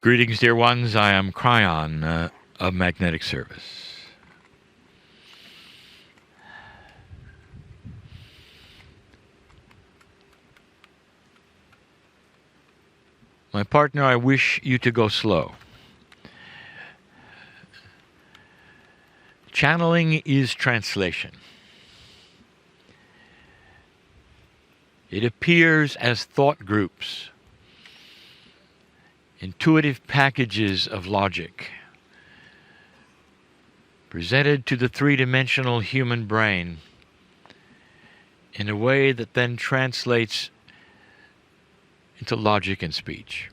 Greetings, dear ones. I am Cryon of Magnetic Service. My partner, I wish you to go slow. Channeling is translation. It appears as thought groups, intuitive packages of logic presented to the three-dimensional human brain in a way that then translates into logic and speech.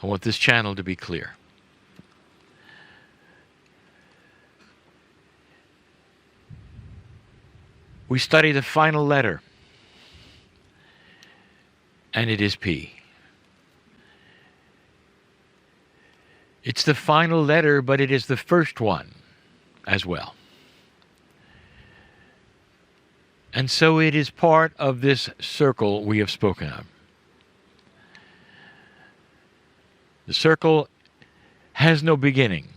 I want this channel to be clear. We study the final letter, and it is P. It's the final letter, but it is the first one as well. And so it is part of this circle we have spoken of. The circle has no beginning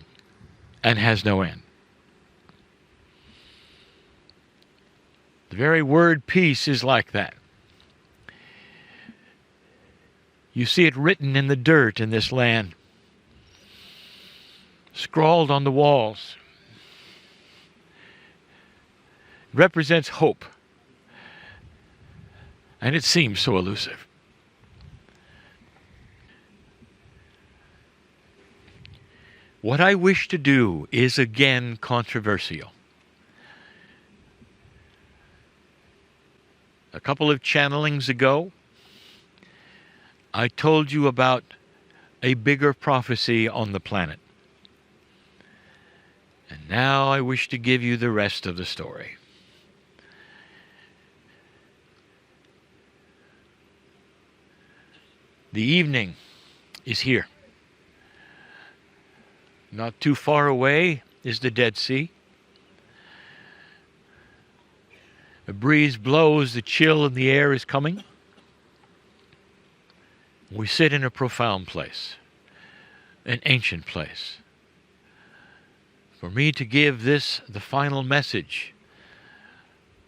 and has no end. The very word peace is like that. You see it written in the dirt in this land, scrawled on the walls. It represents hope, and it seems so elusive. What I wish to do is again controversial. A couple of channelings ago, I told you about a bigger prophecy on the planet. And now I wish to give you the rest of the story. The evening is here. Not too far away is the Dead Sea. A breeze blows, the chill in the air is coming. We sit in a profound place, an ancient place, for me to give this the final message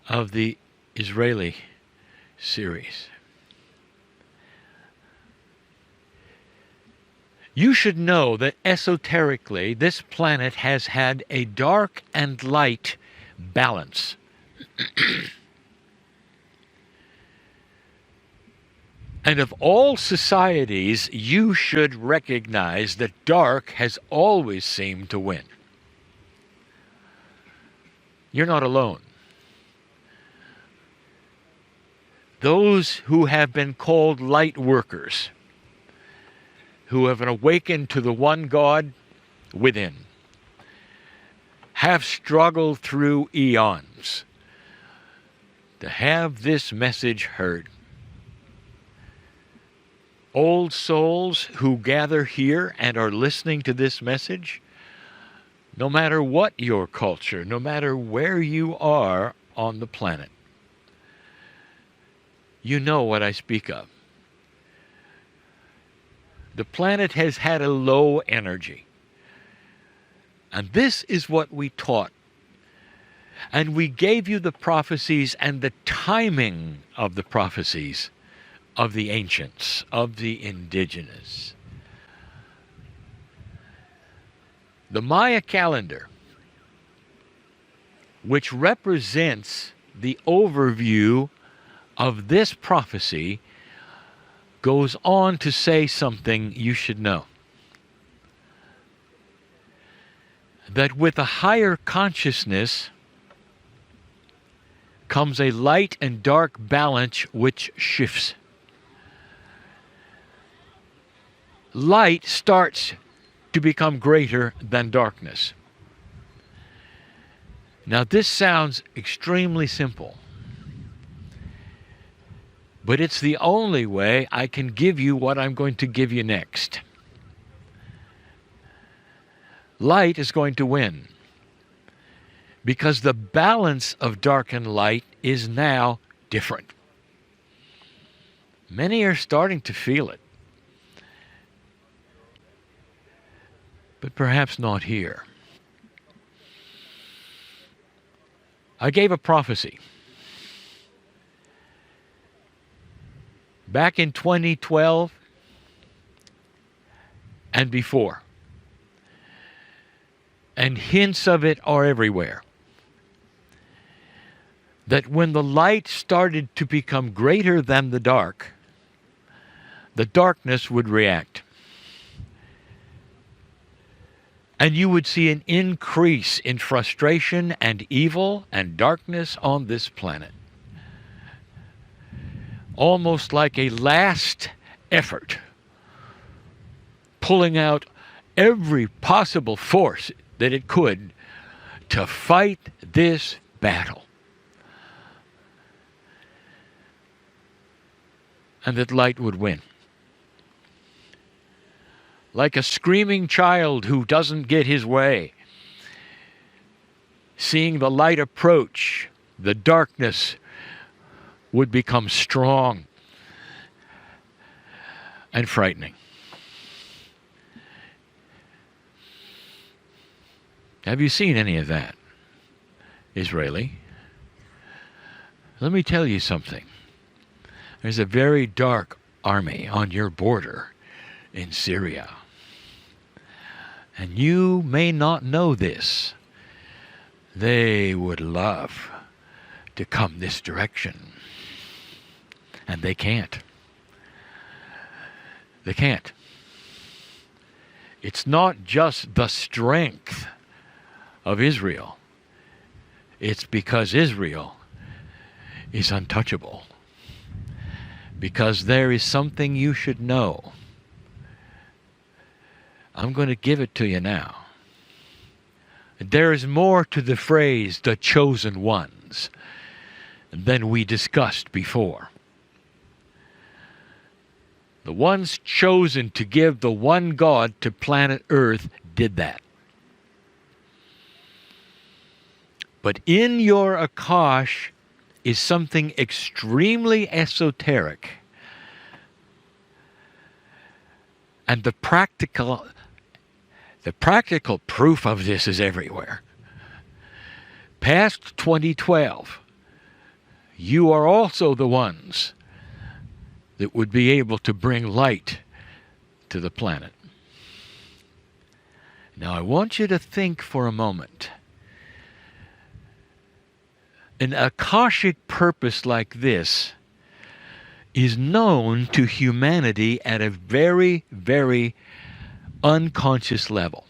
of the Israeli series. You should know that esoterically, this planet has had a dark and light balance. And of all societies, you should recognize that dark has always seemed to win. You're not alone. Those who have been called light workers, who have awakened to the one God within, have struggled through eons to have this message heard. Old souls who gather here and are listening to this message, no matter what your culture, no matter where you are on the planet, you know what I speak of. The planet has had a low energy. And this is what we taught. And we gave you the prophecies and the timing of the prophecies of the ancients, of the indigenous. The Maya calendar, which represents the overview of this prophecy, goes on to say something you should know. That with a higher consciousness comes a light and dark balance which shifts. Light starts to become greater than darkness. Now this sounds extremely simple, but it's the only way I can give you what I'm going to give you next. Light is going to win, because the balance of dark and light is now different. Many are starting to feel it. but perhaps not here. I gave a prophecy back in 2012 and before. And hints of it are everywhere. That when the light started to become greater than the darkness would react. And you would see an increase in frustration and evil and darkness on this planet. Almost like a last effort, pulling out every possible force that it could to fight this battle. And that light would win. Like a screaming child who doesn't get his way. Seeing the light approach, the darkness would become strong and frightening. Have you seen any of that, Israeli? Let me tell you something. There's a very dark army on your border in Syria. And you may not know this. They would love to come this direction. And they can't. They can't. It's not just the strength of Israel. It's because Israel is untouchable. Because there is something you should know. I'm going to give it to you now. There is more to the phrase, the chosen ones, than we discussed before. The ones chosen to give the one God to planet Earth did that. But in your Akash is something extremely esoteric. And the practical proof of this is everywhere. Past 2012, you are also the ones that would be able to bring light to the planet. Now I want you to think for a moment. An Akashic purpose like this is known to humanity at a very, very unconscious level.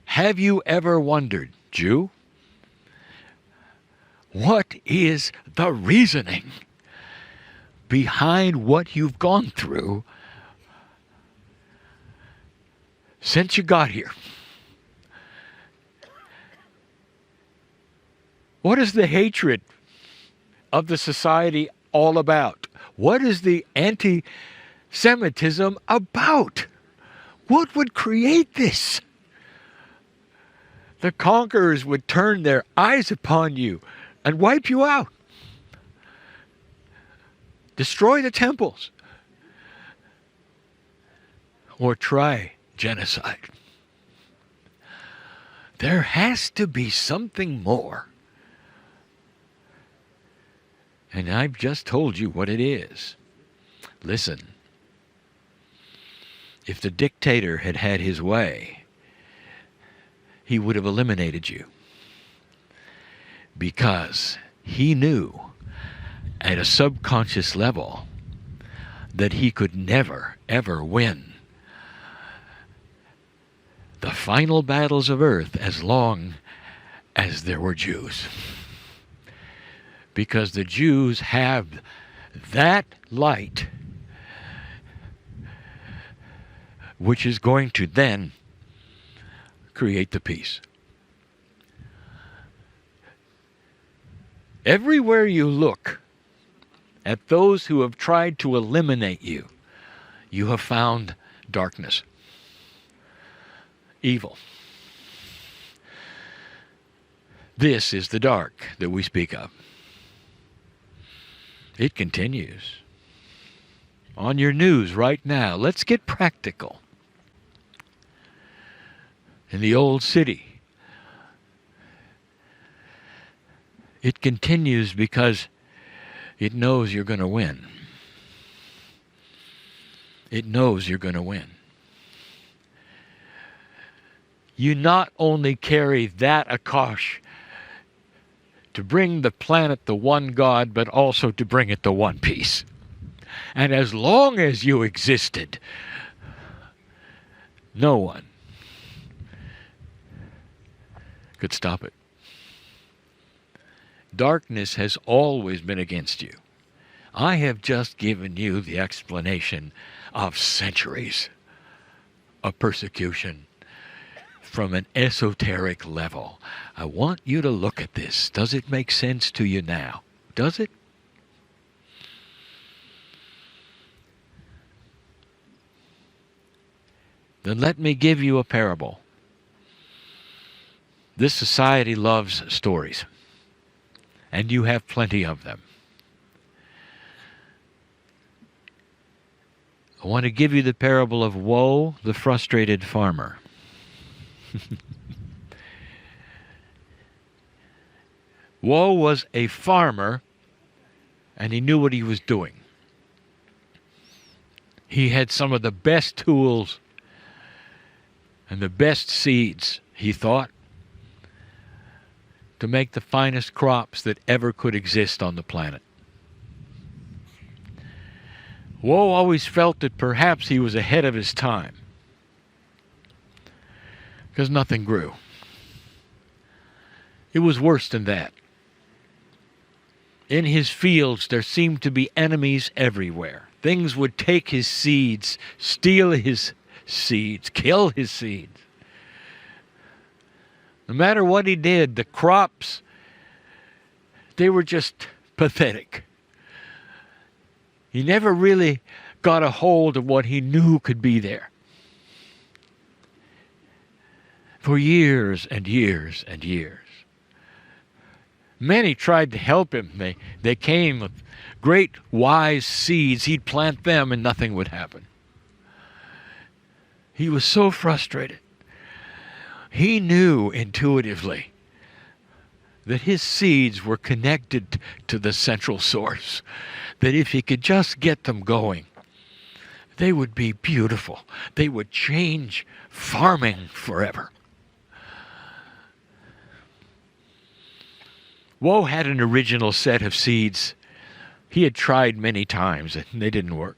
Have you ever wondered, Jew, what is the reasoning behind what you've gone through since you got here? What is the hatred of the society all about? What is the anti-Semitism about? What would create this? The conquerors would turn their eyes upon you and wipe you out. Destroy the temples. Or try genocide. There has to be something more. And I've just told you what it is. Listen. If the dictator had had his way, he would have eliminated you. Because he knew at a subconscious level that he could never, ever win the final battles of earth as long as there were Jews. Because the Jews have that light which is going to then create the peace. Everywhere you look at those who have tried to eliminate you, you have found darkness, evil. This is the dark that we speak of. It continues. On your news right now, let's get practical. in the old city. It continues because it knows you're going to win. It knows you're going to win. You not only carry that Akash to bring the planet the one God, but also to bring it the one peace. And as long as you existed, no one could stop it. Darkness has always been against you. I have just given you the explanation of centuries of persecution from an esoteric level. I want you to look at this. Does it make sense to you now? Does it? Then let me give you a parable. This society loves stories, and you have plenty of them. I want to give you the parable of Woe, the frustrated farmer. Woe was a farmer, and he knew what he was doing. He had some of the best tools and the best seeds, he thought, to make the finest crops that ever could exist on the planet. Woe always felt that perhaps he was ahead of his time, because nothing grew. It was worse than that. In his fields, there seemed to be enemies everywhere. Things would take his seeds, steal his seeds, kill his seeds. No matter what he did, the crops, they were just pathetic. He never really got a hold of what he knew could be there. For years and years and years. Many tried to help him. They came with great wise seeds. He'd plant them and nothing would happen. He was so frustrated. He knew intuitively that his seeds were connected to the central source, that if he could just get them going, they would be beautiful. They would change farming forever. Woe had an original set of seeds. He had tried many times and they didn't work.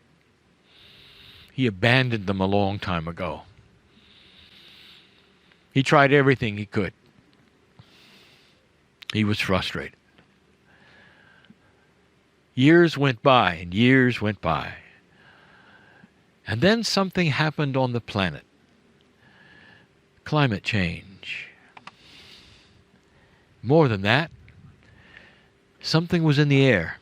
He abandoned them a long time ago. He tried everything he could. He was frustrated. Years went by and years went by. And then something happened on the planet. Climate change. More than that, something was in the air.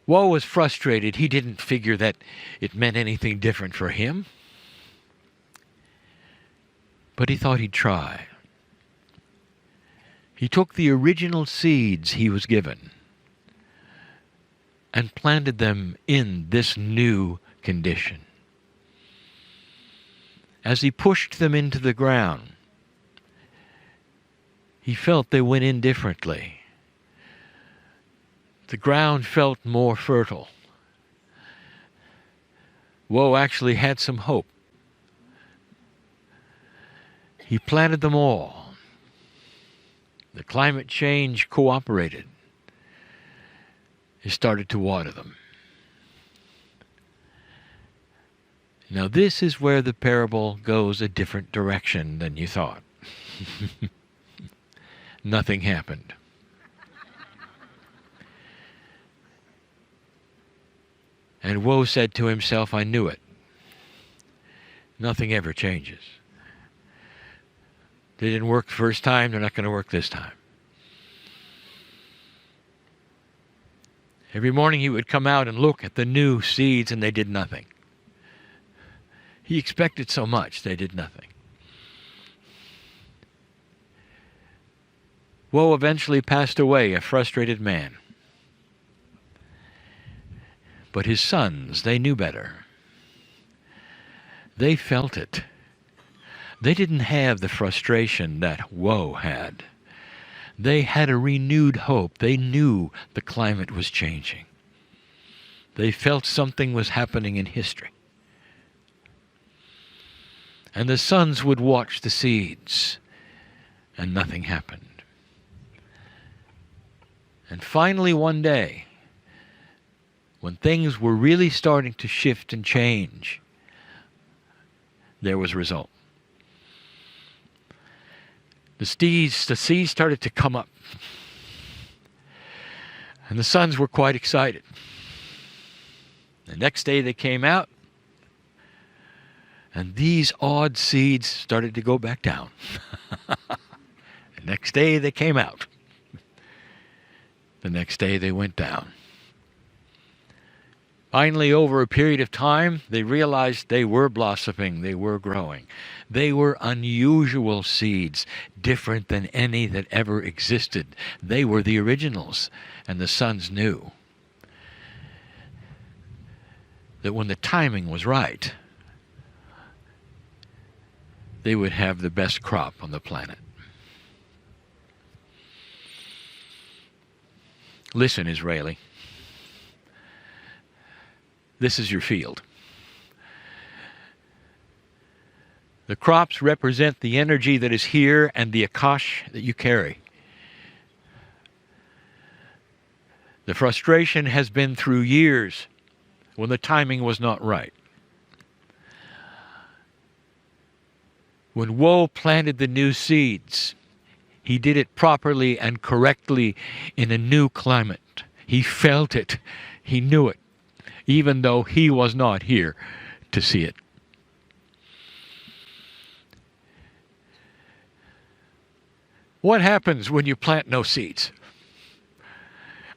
Woe was frustrated. He didn't figure that it meant anything different for him. But he thought he'd try. He took the original seeds he was given and planted them in this new condition. As he pushed them into the ground, he felt they went in differently. The ground felt more fertile. Woe actually had some hope. He planted them all. The climate change cooperated. He started to water them. Now this is where the parable goes a different direction than you thought. Nothing happened. And Woe said to himself, I knew it. Nothing ever changes. They didn't work the first time, they're not going to work this time. Every morning he would come out and look at the new seeds and they did nothing. He expected so much, they did nothing. Woe eventually passed away, a frustrated man. But his sons, they knew better. They felt it. They didn't have the frustration that woe had. They had a renewed hope. They knew the climate was changing. They felt something was happening in history. And the sons would watch the seeds, and nothing happened. And finally one day, when things were really starting to shift and change, there was a result. The seeds started to come up. And the sons were quite excited. The next day they came out, and these odd seeds started to go back down. The next day they came out. The next day they went down. Finally, over a period of time, they realized they were blossoming, they were growing. They were unusual seeds, different than any that ever existed. They were the originals, and the sons knew that when the timing was right, they would have the best crop on the planet. Listen, Israeli. This is your field. The crops represent the energy that is here and the akash that you carry. The frustration has been through years when the timing was not right. When woe planted the new seeds, he did it properly and correctly in a new climate. He felt it. He knew it, even though he was not here to see it. What happens when you plant no seeds?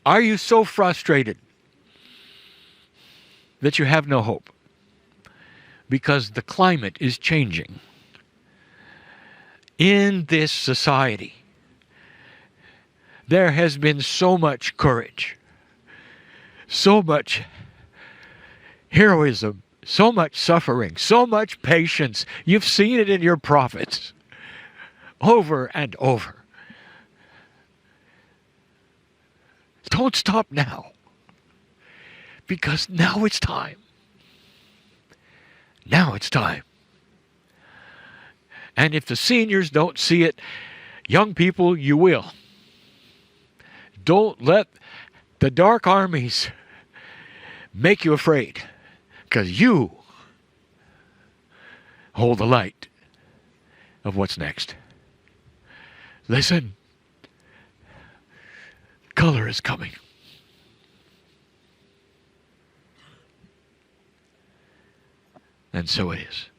Are you so frustrated that you have no hope? Because the climate is changing. In this society, there has been so much courage, so much heroism, so much suffering, so much patience. You've seen it in your prophets over and over. Don't stop now, because now it's time. Now it's time. And if the seniors don't see it, young people, you will. Don't let the dark armies make you afraid, because you hold the light of what's next. Listen, color is coming. And so it is.